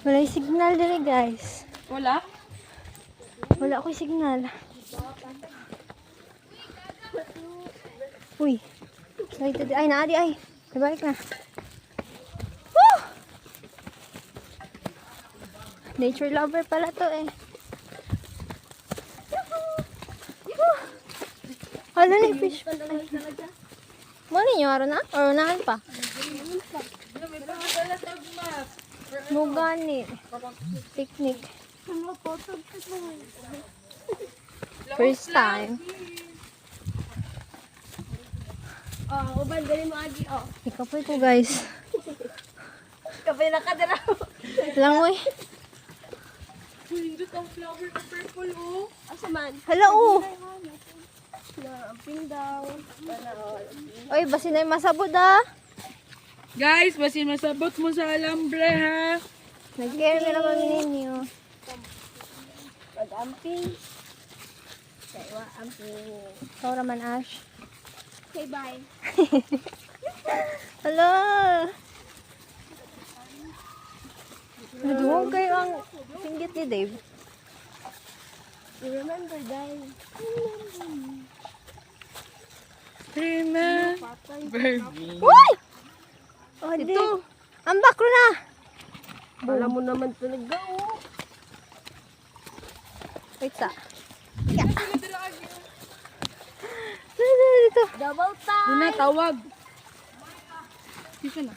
Wala yung signal dito guys. Wala? Wala akong signal. Uy. Ay, naadi ay. Nabalik na. Woo! Nature lover pala to eh. Woo! Hala na yung fish. Mali nyo, araw na? Or unahan pa? Mugani. Picnic. First time. Oh, uban gali mo agi oh. Ikapoy ko guys. Kapay na ka dira. Lang mo eh. Hindi ang flower na purple oh. Asa man? Hala oh. Na amping daw. Oy, basi na yung masabod ah. Guys, basin masabot mo sa alambre ha. Nag-care na naman ninyo. Pag-amping. Kaya amping. Ikaw raman Ash. Okay, bye. Hala. Naduwag kayo ang singgit ni Dave. You remember, guys? Remember me. Uy! Oh, Dave. Ang bakro na. Alam mo naman talaga oh. Wait sa. Yeah. Dito. Double time. Una, tawag. Dito na.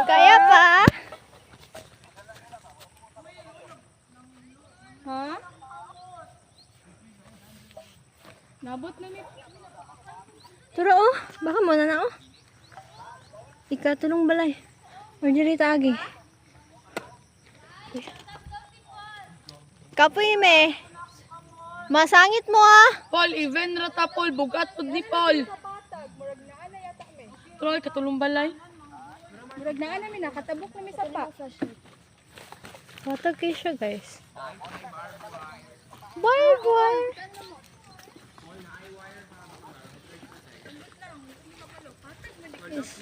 Kaya pa. Ha? Nabot na ni. Turo oh. Baka muna na oh. Ikatulong balay. Or diri tagi. Kapoy me. Masangit mo ah. Paul, even rata Paul, bugat pod ni Paul. Troy, katulong balay. Murag na namin nakatabok na mi sa pa. Watag kayo siya guys. Bye bye. Yes.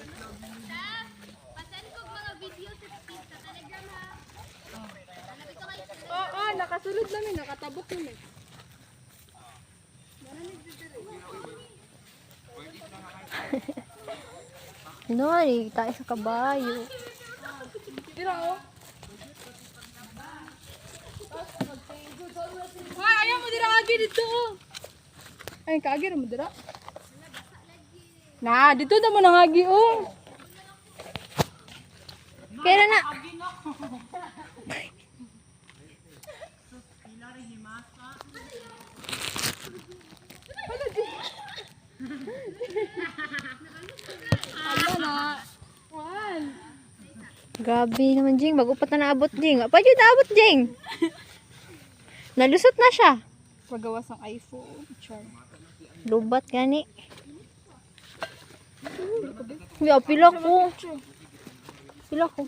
Oo, nakasulod namin, nakatabok namin. No, tayo sa kabayo. Dira oh. Ay, ayaw mo dira agi dito. Ay, kaagi ra mo dira. Na, dito na mo nang agi oh. Kaya na. Ano na? Wan. Grabe naman, Jing. Mag-upat na naabot, Jing. Apa yun naabot, Jing? Nalusot na siya. Pagawas ng iPhone. Char. Lubat gani. Ya, pila ko. Pila ko.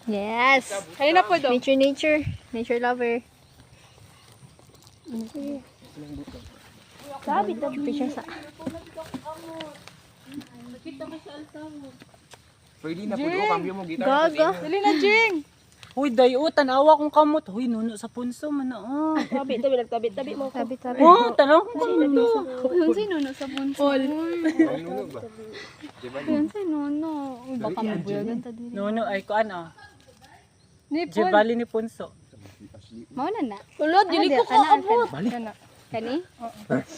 Yes. Kanina po daw. Nature lover. Sabi daw. Picture sa. Pwede na po doon, cambio mo gitar. Gaga. Dali na, Jing. Huy, dayo, tanawa kong kamot. Huy, nuno sa punso man na. Oh, Tabi, nagtabi mo. Tabi. oh tanaw ko nuno. Yun sino na sa bunso? Paul. Ang nunog ba? Diba Yun sino no? Baka mabuyagan ta din. Nuno ay ko ano. Ni Paul. Jebali ni punso. Mao na na. Ulod, dili ko ka abot. Kana. Kani?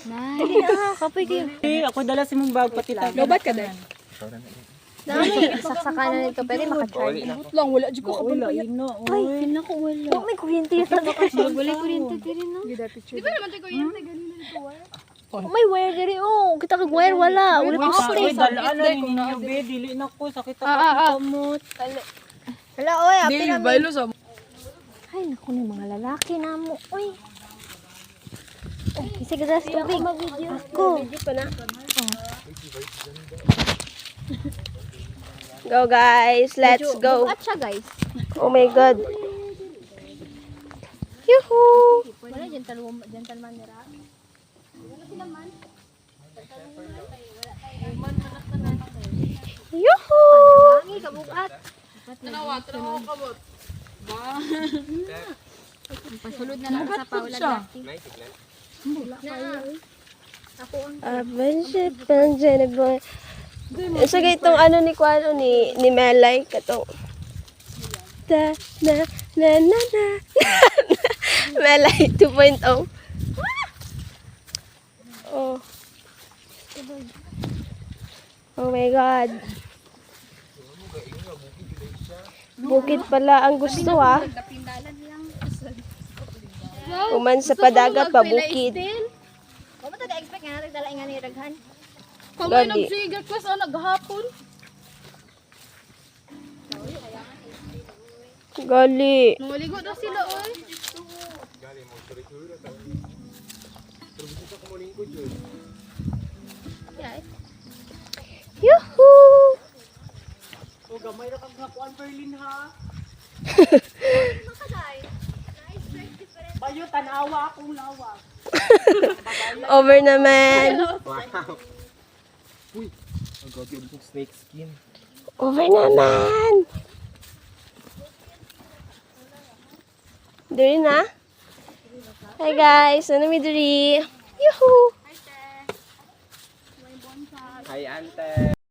Nice. Kapoy kayo. Eh, ako dala si mong bag pati tag. Lobat ka din. Dami. Saksakan na nito. Pwede makacharge. Abot lang, wala jud ko Wala kabalo. yun na. Ay, Uy. feel na ko wala. Oh, may kuryente yun. Wala kuryente diri no. Gida picture. Di ba naman tayo kuryente ganina dito Oh, may wire diri. Oh, kita kag wire wala. Wala Uy, ko uy, stay. dalaan na ninyo, be. Dili na ko. Sakit ako kamot. Hala, oy. Api Dili na baylo sa Ay, naku na mga lalaki na mo. Uy. Ay, kasi ka sa tubig. Ako. Video pa na. Go guys, let's go. Bukat siya, guys. Oh my god. Yuhu! Wala, gentleman nila. bugat. Pasulod na lang sa paulan dati. Nice, tignan. Friendship and boy. Sa itong ano ni Kwano ni Melay katong na na na na na Melay 2.0. Oh. Oh my God. Bukid pala ang gusto ah. Kapindalan lang. Uman sa padagat pa bukid. Kung mo expect nga natin dala nga ni Raghan. Kamay Gali. nagsigat ko sa naghapon. Gali. Maligo daw sila oy. Yuhuu! O gamay ra kag nakuan Berlin ha. Bayo tanawa akong lawak. Over naman. Wow. Uy, ang gagi ang snake skin. Over naman. Duri na? Hi guys, ano mi duri? Yuhuu! Hi, ante.